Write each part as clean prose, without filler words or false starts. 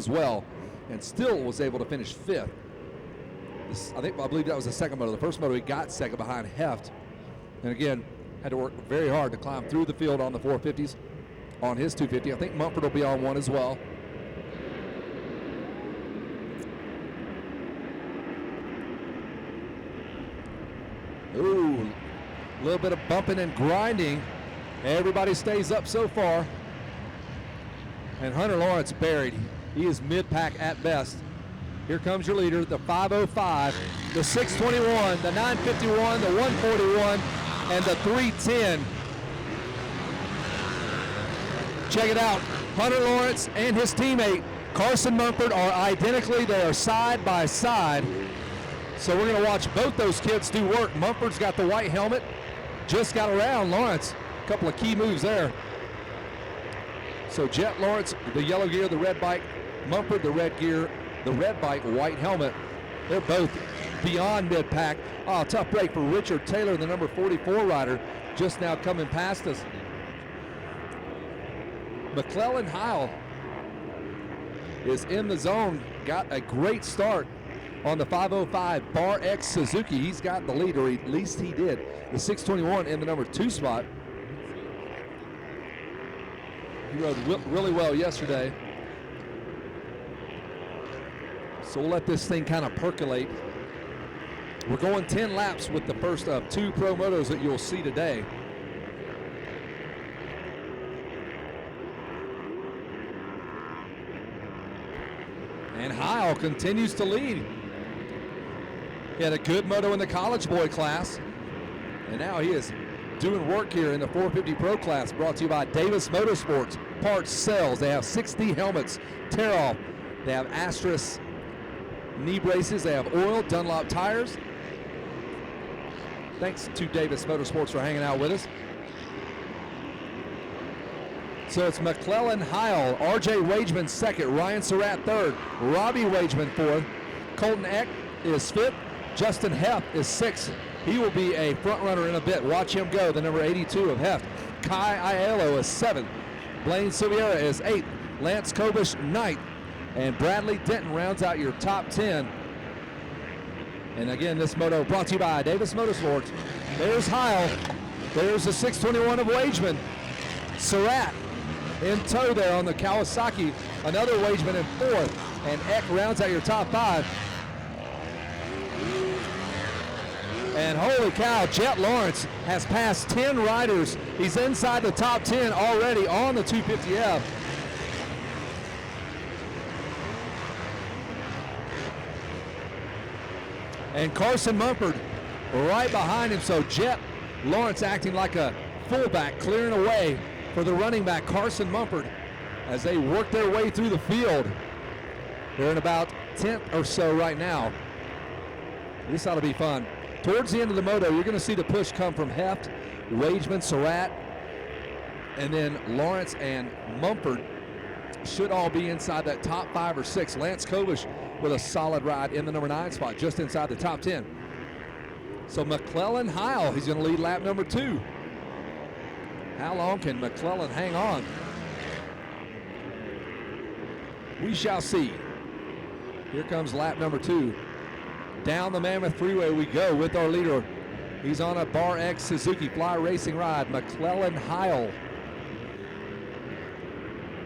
as well, and still was able to finish 5th. I believe that was the second moto. The first moto he got second behind Heft, and again had to work very hard to climb through the field on the 450s on his 250. I think Mumford will be on one as well. Ooh, a little bit of bumping and grinding. Everybody stays up so far. And Hunter Lawrence buried. He is mid-pack at best. Here comes your leader, the 505, the 621, the 951, the 141, and the 310. Check it out. Hunter Lawrence and his teammate, Carson Mumford, are identically. They are side by side. So we're going to watch both those kids do work. Mumford's got the white helmet, just got around Lawrence. A couple of key moves there. So Jet Lawrence, the yellow gear, the red bike. Mumford, the red gear, the red bike, white helmet. They're both beyond mid-pack. Oh, tough break for Richard Taylor, the number 44 rider, just now coming past us. McClellan Heil is in the zone, got a great start on the 505 Bar X Suzuki. He's got the lead, or at least he did. The 621 in the number 2 spot. He rode really well yesterday. So we'll let this thing kind of percolate. We're going 10 laps with the first of 2 Pro Motos that you'll see today. And Heil continues to lead. He had a good moto in the college boy class, and now he is doing work here in the 450 Pro class, brought to you by Davis Motorsports Parts Sales. They have 60 helmets, tear off. They have Astros knee braces. They have oil, Dunlop tires. Thanks to Davis Motorsports for hanging out with us. So it's McClellan Heil, RJ Wageman second, Ryan Surratt third, Robbie Wageman fourth, Colton Eck is fifth, Justin Heft is sixth. He will be a front runner in a bit. Watch him go, the number 82 of Heft. Kai Aiello is seventh, Blaine Silviera is eighth, Lance Kobish ninth, and Bradley Denton rounds out your top 10. And again, this moto brought to you by Davis Motorsports. There's Heil, there's the 621 of Wageman, Surratt in tow there on the Kawasaki, another Wageman in fourth, and Eck rounds out your top 5. And holy cow, Jet Lawrence has passed 10 riders. He's inside the top 10 already on the 250F. And Carson Mumford right behind him. So Jet Lawrence acting like a fullback, clearing away for the running back Carson Mumford as they work their way through the field. They're in about 10th or so right now. This ought to be fun. Towards the end of the moto, you're going to see the push come from Heft, Wageman, Surratt, and then Lawrence and Mumford should all be inside that top 5 or 6. Lance Kobish with a solid ride in the number 9 spot, just inside the top 10. So McClellan Heil, he's going to lead lap number 2. How long can McClellan hang on? We shall see. Here comes lap number 2. Down the Mammoth Freeway we go with our leader. He's on a Bar X Suzuki Fly Racing ride, McClellan Heil.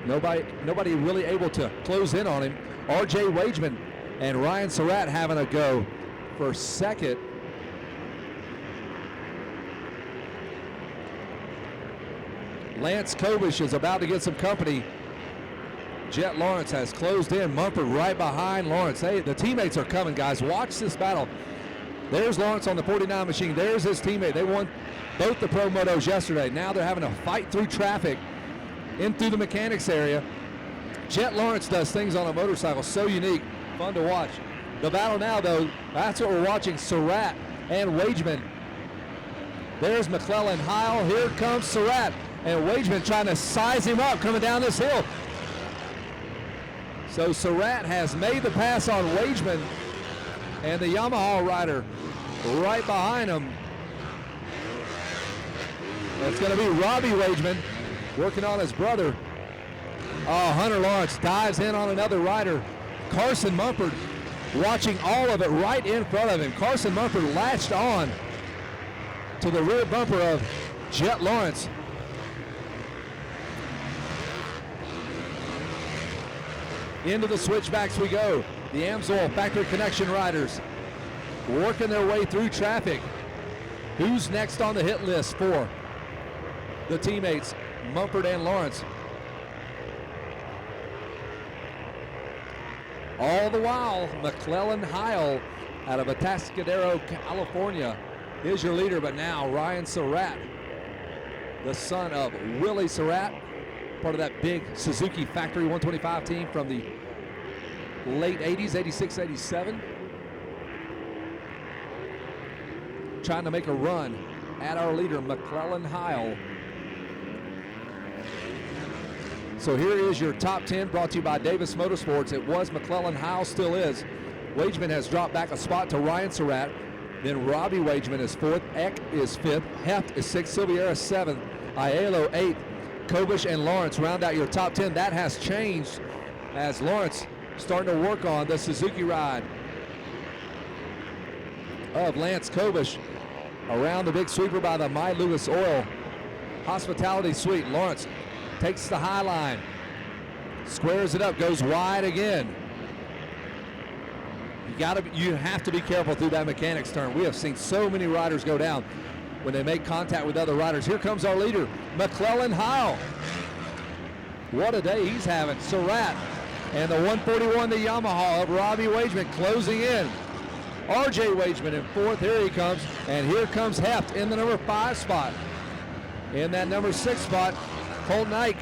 Nobody really able to close in on him. RJ Wageman and Ryan Surratt having a go for second. Lance Kobish is about to get some company. Jet Lawrence has closed in. Mumford right behind Lawrence. Hey, the teammates are coming, guys. Watch this battle. There's Lawrence on the 49 machine. There's his teammate. They won both the Pro Motos yesterday. Now they're having to fight through traffic in through the mechanics area. Jet Lawrence does things on a motorcycle so unique, fun to watch. The battle now, though, that's what we're watching, Surratt and Wageman. There's McClellan Heil. Here comes Surratt, and Wageman trying to size him up coming down this hill. So Surratt has made the pass on Wageman, and the Yamaha rider right behind him. It's going to be Robbie Wageman working on his brother, Oh, Hunter Lawrence dives in on another rider. Carson Mumford watching all of it right in front of him. Carson Mumford latched on to the rear bumper of Jet Lawrence. Into the switchbacks we go. The Amsoil Factory Connection riders working their way through traffic. Who's next on the hit list for the teammates, Mumford and Lawrence? All the while, McClellan Heil out of Atascadero, California is your leader, but now Ryan Surratt, the son of Willie Surratt, part of that big Suzuki Factory 125 team from the late 80s, 86, 87. Trying to make a run at our leader, McClellan Heil. So here is your top 10 brought to you by Davis Motorsports. It was McClellan Heil, still is. Wageman has dropped back a spot to Ryan Surratt. Then Robbie Wageman is 4th, Eck is 5th, Heft is 6th, Silviera 7th, Aiello 8th, Kobish and Lawrence round out your top 10. That has changed as Lawrence starting to work on the Suzuki ride of Lance Kobish around the big sweeper by the My Lucas Oil Hospitality Suite. Lawrence takes the high line, squares it up, goes wide again. You have to be careful through that mechanics turn. We have seen so many riders go down when they make contact with other riders. Here comes our leader, McClellan Heil. What a day he's having. Surratt and the 141, the Yamaha of Robbie Wageman closing in. RJ Wageman in 4th, here he comes. And here comes Heft in the number 5 spot. In that number 6 spot, Colton Ike.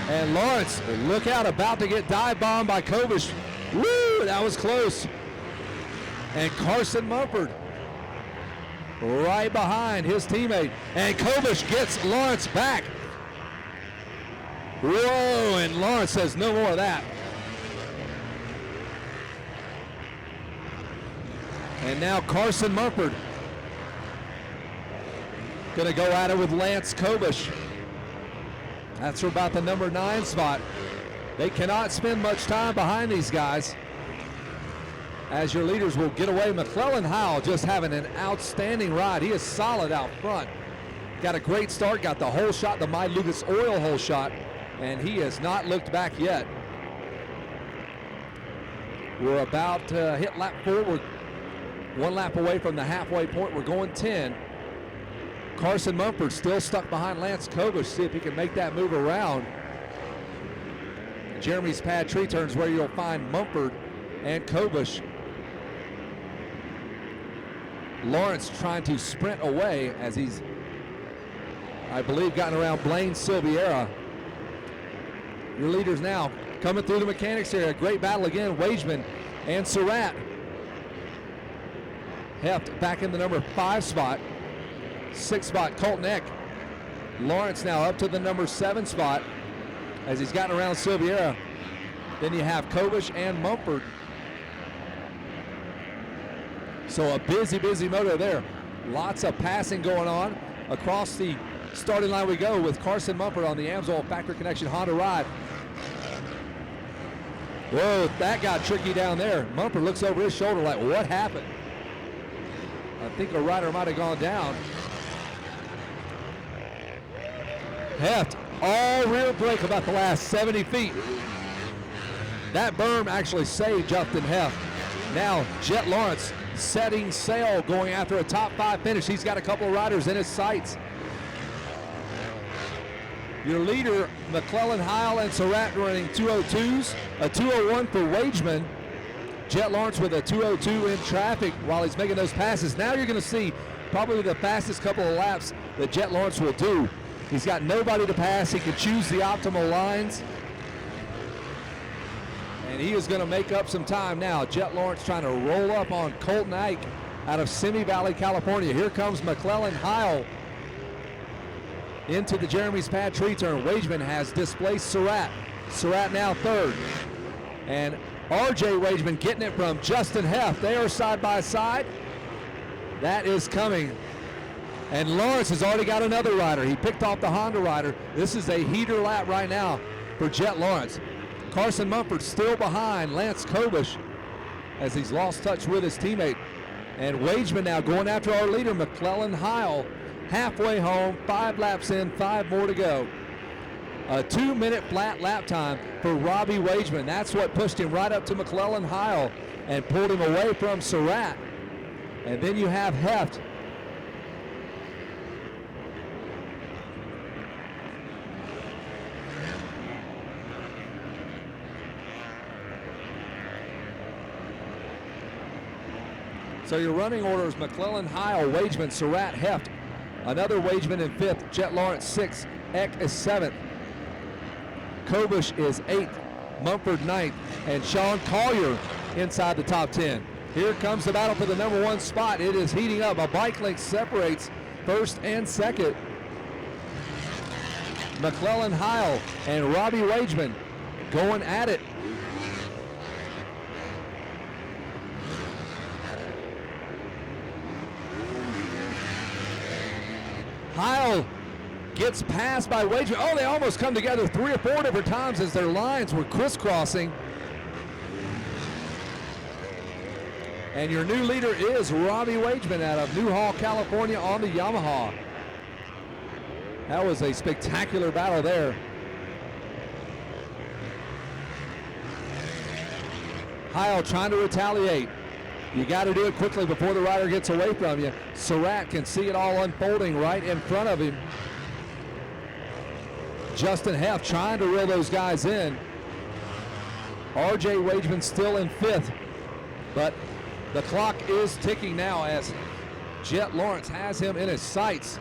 And Lawrence, look out, about to get dive bombed by Kobish. Woo, that was close. And Carson Mumford right behind his teammate. And Kobish gets Lawrence back. Whoa, and Lawrence says no more of that. And now Carson Mumford gonna go at it with Lance Kobish. That's for about the number 9 spot. They cannot spend much time behind these guys as your leaders will get away. McClellan Heil just having an outstanding ride. He is solid out front. Got a great start, got the whole shot, the My Lucas Oil whole shot, and he has not looked back yet. We're about to hit lap 4. We're 1 lap away from the halfway point. We're going 10. Carson Mumford still stuck behind Lance Kobish. See if he can make that move around. Jeremy's Pad Tree turns where you'll find Mumford and Kobish. Lawrence trying to sprint away as he's, I believe, gotten around Blaine Silviera. Your leaders now coming through the mechanics area. Great battle again, Wageman and Surratt. Heft back in the number 5 spot. 6th spot, Colton Eck. Lawrence now up to the number 7 spot as he's gotten around Silviera. Then you have Kobish and Mumford. So a busy moto there. Lots of passing going on. Across the starting line we go with Carson Mumford on the Amsoil Factory Connection Honda ride. Whoa, that got tricky down there. Mumford looks over his shoulder like, what happened? I think a rider might have gone down. Heft, all rear brake about the last 70 feet. That berm actually saved Justin Heft. Now Jet Lawrence setting sail, going after a top 5 finish. He's got a couple of riders in his sights. Your leader, McClellan Heil and Surratt running 202s, a 201 for Wageman. Jet Lawrence with a 202 in traffic while he's making those passes. Now you're going to see probably the fastest couple of laps that Jet Lawrence will do. He's got nobody to pass. He can choose the optimal lines. And he is going to make up some time now. Jet Lawrence trying to roll up on Colton Ike out of Simi Valley, California. Here comes McClellan Heil into the Jeremy's Pad Tree turn. Wageman has displaced Surratt. Surratt now 3rd. And RJ Wageman getting it from Justin Heft. They are side by side. That is coming And Lawrence has already got another rider. He picked off the Honda rider. This is a heater lap right now for Jet Lawrence. Carson Mumford still behind Lance Kobish as he's lost touch with his teammate. And Wageman now going after our leader, McClellan Heil, halfway home, 5 laps in, 5 more to go. A 2-minute flat lap time for Robbie Wageman. That's what pushed him right up to McClellan Heil and pulled him away from Surratt. And then you have Heft. So your running order is McClellan, Heil, Wageman, Surratt, Heft. Another Wageman in 5th, Jet Lawrence 6th, Eck is 7th. Kobish is 8th, Mumford 9th, and Sean Collier inside the top 10. Here comes the battle for the number 1 spot. It is heating up. A bike link separates 1st and 2nd. McClellan, Heil, and Robbie Wageman going at it. Heil gets passed by Wageman. Oh, they almost come together 3 or 4 different times as their lines were crisscrossing. And your new leader is Robbie Wageman out of Newhall, California on the Yamaha. That was a spectacular battle there. Heil trying to retaliate. You got to do it quickly before the rider gets away from you. Surratt can see it all unfolding right in front of him. Justin Heft trying to reel those guys in. R.J. Wageman still in 5th, but the clock is ticking now as Jet Lawrence has him in his sights.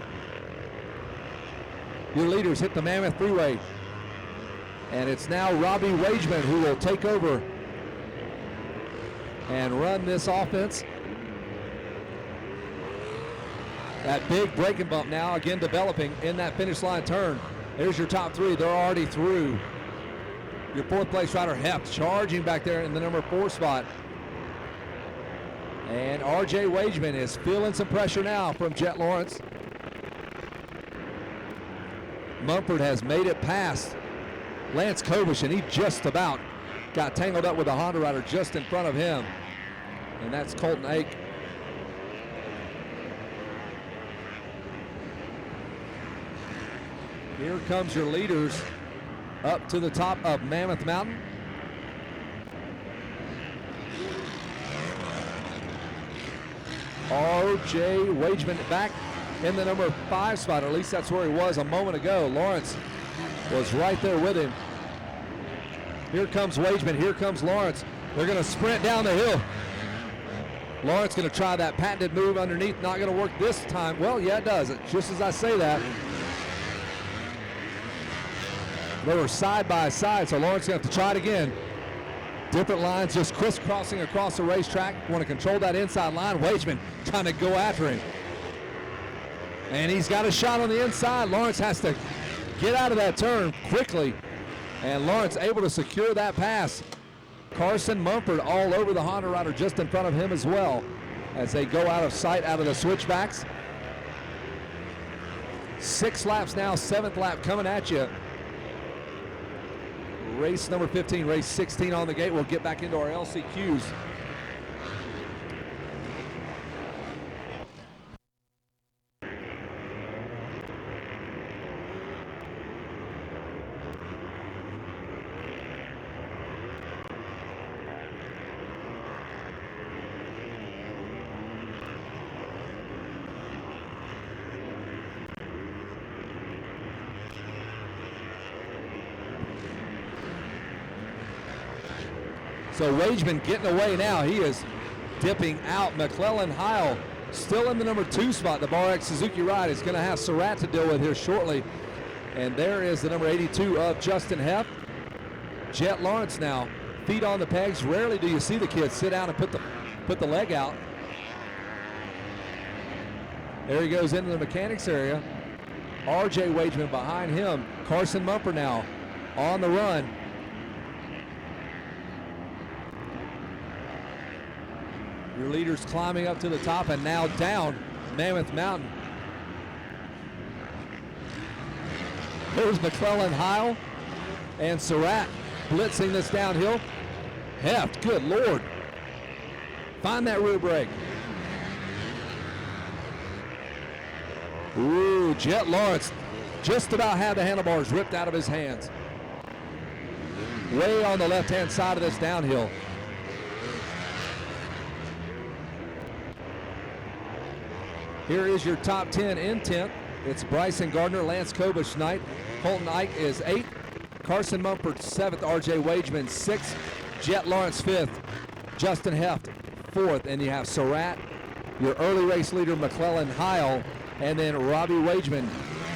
Your leaders hit the Mammoth Freeway, and it's now Robbie Wageman who will take over and run this offense. That big braking bump now again developing in that finish line turn. There's your top 3. They're already through. Your 4th place rider Heft charging back there in the number 4 spot. And R.J. Wageman is feeling some pressure now from Jet Lawrence. Mumford has made it past Lance Kobish, and he just about got tangled up with a Honda rider just in front of him. And that's Colton Ake. Here comes your leaders up to the top of Mammoth Mountain. R.J. Wageman back in the number 5 spot, or at least that's where he was a moment ago. Lawrence was right there with him. Here comes Wageman, here comes Lawrence. They're gonna sprint down the hill. Lawrence gonna try that patented move underneath, not gonna work this time. Well, yeah, it does, just as I say that. They were side by side, so Lawrence gonna have to try it again. Different lines just crisscrossing across the racetrack. Want to control that inside line. Wageman trying to go after him. And he's got a shot on the inside. Lawrence has to get out of that turn quickly. And Lawrence able to secure that pass. Carson Mumford all over the Honda rider just in front of him as well as they go out of sight out of the switchbacks. 6 laps now, 7th lap coming at you. Race number 15, race 16 on the gate. We'll get back into our LCQs. So Wageman getting away now. He is dipping out. McClellan Heil still in the number 2 spot. The Bar X Suzuki ride is going to have Surratt to deal with here shortly. And there is the number 82 of Justin Heft. Jet Lawrence now, feet on the pegs. Rarely do you see the kid sit down and put the leg out. There he goes into the mechanics area. R.J. Wageman behind him. Carson Mumford now on the run. Your leaders climbing up to the top and now down Mammoth Mountain. There's McClellan, Heil, and Surratt blitzing this downhill. Heft, good Lord. Find that rear brake. Ooh, Jet Lawrence just about had the handlebars ripped out of his hands. Way on the left-hand side of this downhill. Here is your top 10 in 10th. It's Bryson Gardner, Lance Kobush, 9th. Colton Ike is 8th. Carson Mumford, 7th. RJ Wageman, 6th. Jet Lawrence, 5th. Justin Heft, 4th. And you have Surratt, your early race leader, McClellan, Heil, and then Robbie Wageman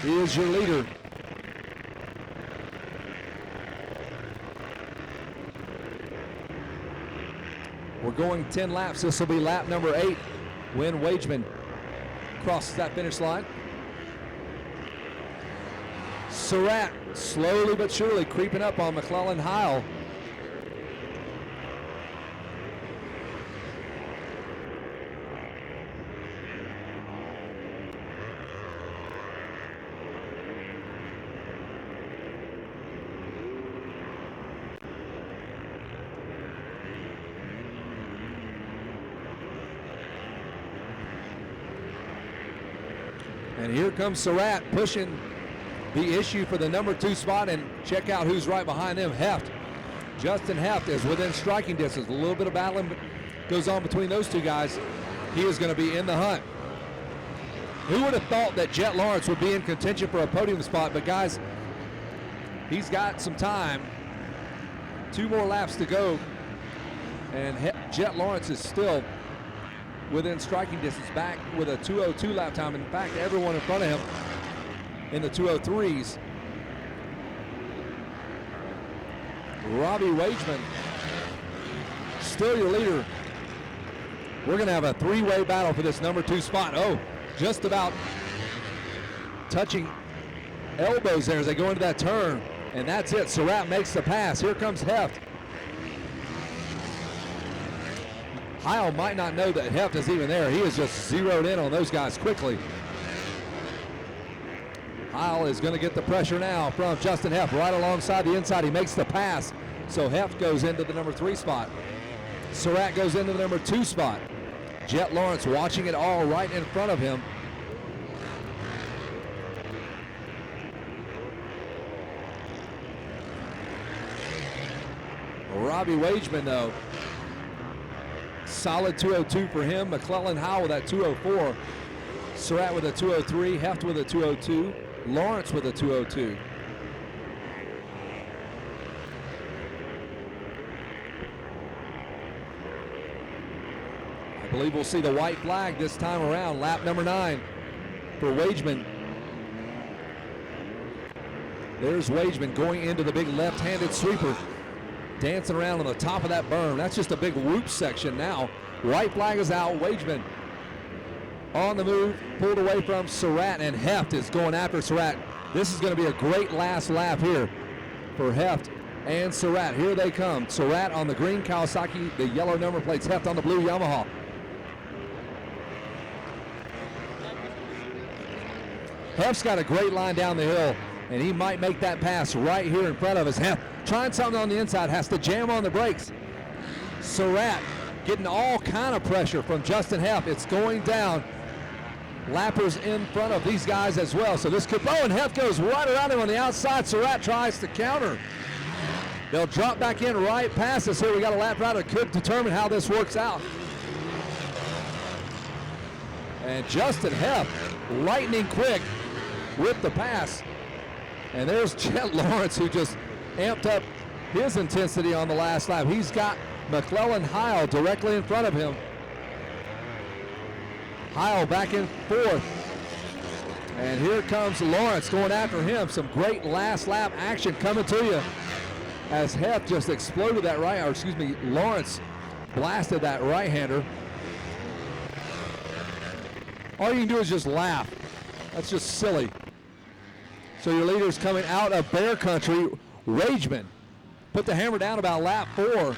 is your leader. We're going 10 laps. This will be lap number 8 when Wageman crosses that finish line. Surratt slowly but surely creeping up on McClellan, Heil. And here comes Surratt pushing the issue for the number 2 spot, and check out who's right behind them. Heft. Justin Heft is within striking distance. A little bit of battling goes on between those two guys. He is going to be in the hunt. Who would have thought that Jet Lawrence would be in contention for a podium spot? But guys, he's got some time. 2 more laps to go, and Jet Lawrence is still within striking distance, back with a 2:02 lap time. In fact, everyone in front of him in the 2:03s. Robbie Wageman, still your leader. We're going to have a 3-way battle for this number 2 spot. Oh, just about touching elbows there as they go into that turn. And that's it. Surratt makes the pass. Here comes Heft. Heil might not know that Heft is even there. He is just zeroed in on those guys quickly. Heil is going to get the pressure now from Justin Heft right alongside the inside. He makes the pass. So Heft goes into the number 3 spot. Surratt goes into the number 2 spot. Jet Lawrence watching it all right in front of him. Robbie Wageman, though, solid 2:02 for him. McClellan Heil with that 2:04. Surratt with a 2:03. Heft with a 2:02. Lawrence with a 2:02. I believe we'll see the white flag this time around. Lap number 9 for Wageman. There's Wageman going into the big left-handed sweeper, dancing around on the top of that berm. That's just a big whoop section now. White flag is out. Wageman on the move, pulled away from Surratt, and Heft is going after Surratt. This is going to be a great last lap here for Heft and Surratt. Here they come. Surratt on the green Kawasaki, the yellow number plates. Heft on the blue Yamaha. Heft's got a great line down the hill, and he might make that pass right here in front of us. Heft trying something on the inside, has to jam on the brakes. Surratt getting all kind of pressure from Justin Heft. It's going down. Lappers in front of these guys as well. So this could, oh, and Heft goes right around him on the outside. Surratt tries to counter. They'll drop back in right past us here. We got a lap rider could determine how this works out. And Justin Heft, lightning quick with the pass. And there's Jet Lawrence, who just amped up his intensity on the last lap. He's got McClellan Heil directly in front of him. Heil back in 4th. And here comes Lawrence going after him. Some great last lap action coming to you as Heft just exploded that right, or excuse me, Lawrence blasted that right-hander. All you can do is just laugh. That's just silly. So your leader's coming out of Bear Country. Wageman put the hammer down about lap 4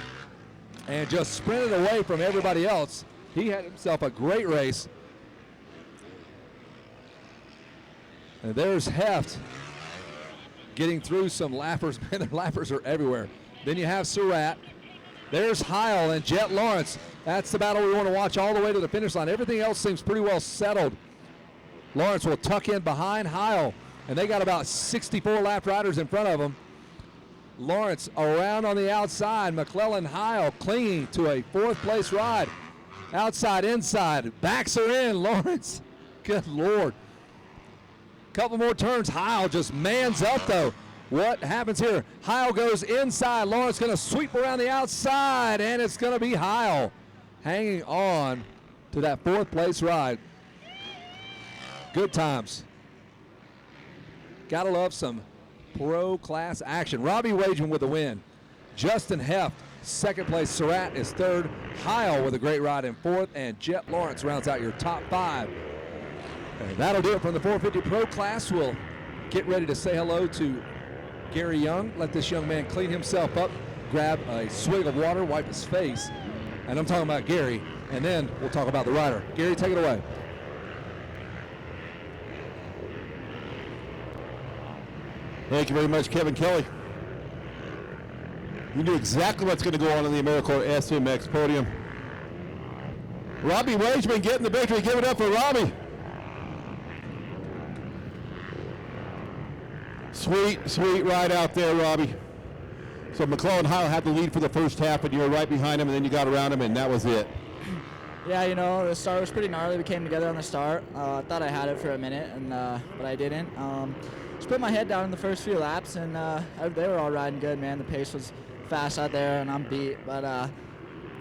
and just sprinted away from everybody else. He had himself a great race. And there's Heft getting through some lappers. Man, the lappers are everywhere. Then you have Surratt. There's Heil and Jet Lawrence. That's the battle we want to watch all the way to the finish line. Everything else seems pretty well settled. Lawrence will tuck in behind Heil, and they got about 64 lap riders in front of them. Lawrence around on the outside. McClellan Heil clinging to a fourth place ride. Outside, inside, backs are in. Lawrence, good Lord. Couple more turns. Heil just mans up though. What happens here? Heil goes inside. Lawrence going to sweep around the outside, and it's going to be Heil hanging on to that fourth place ride. Good times. Gotta love some pro class action. Robbie Wageman with the win. Justin Heft, second place. Surratt is third. Heil with a great ride in fourth, and Jet Lawrence rounds out your top five. And that'll do it from the 450 Pro class. We'll get ready to say hello to Gary Young. Let this young man clean himself up, grab a swig of water, wipe his face. And I'm talking about Gary, and then we'll talk about the rider. Gary, take it away. Thank you very much, Kevin Kelly. You knew exactly what's going to go on in the AmeriCorps SMX podium. Robbie Wageman getting the victory. Give it up for Robbie. Sweet ride out there, Robbie. So McClellan Heil had the lead for the first half, and you were right behind him, and then you got around him, and that was it. Yeah, you know, the start was pretty gnarly. We came together on the start. I thought I had it for a minute, and but I didn't. Just put my head down in the first few laps, and they were all riding good, man. The pace was fast out there, and I'm beat. But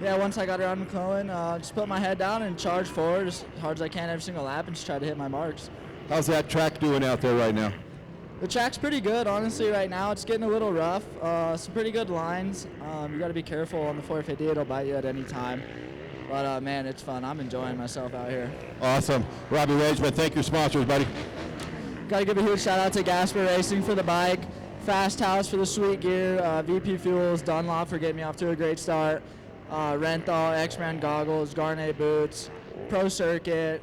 yeah, once I got around McClellan, just put my head down and charged forward as hard as I can every single lap, and just try to hit my marks. How's that track doing out there right now? The track's pretty good, honestly, right now. It's getting a little rough. Some pretty good lines. You got to be careful on the 450. It'll bite you at any time. But, man, it's fun. I'm enjoying myself out here. Awesome. Robbie Wageman, thank your sponsors, buddy. Got to give a huge shout-out to Gasper Racing for the bike, Fast House for the sweet gear, VP Fuels, Dunlop for getting me off to a great start, Renthal, X-Man goggles, Garnet boots, Pro Circuit,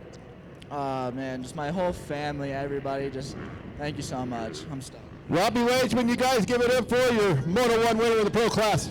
man, just my whole family, everybody, just thank you so much. I'm stoked. Robbie Wageman, you guys give it up for your Moto 1 winner of the Pro class.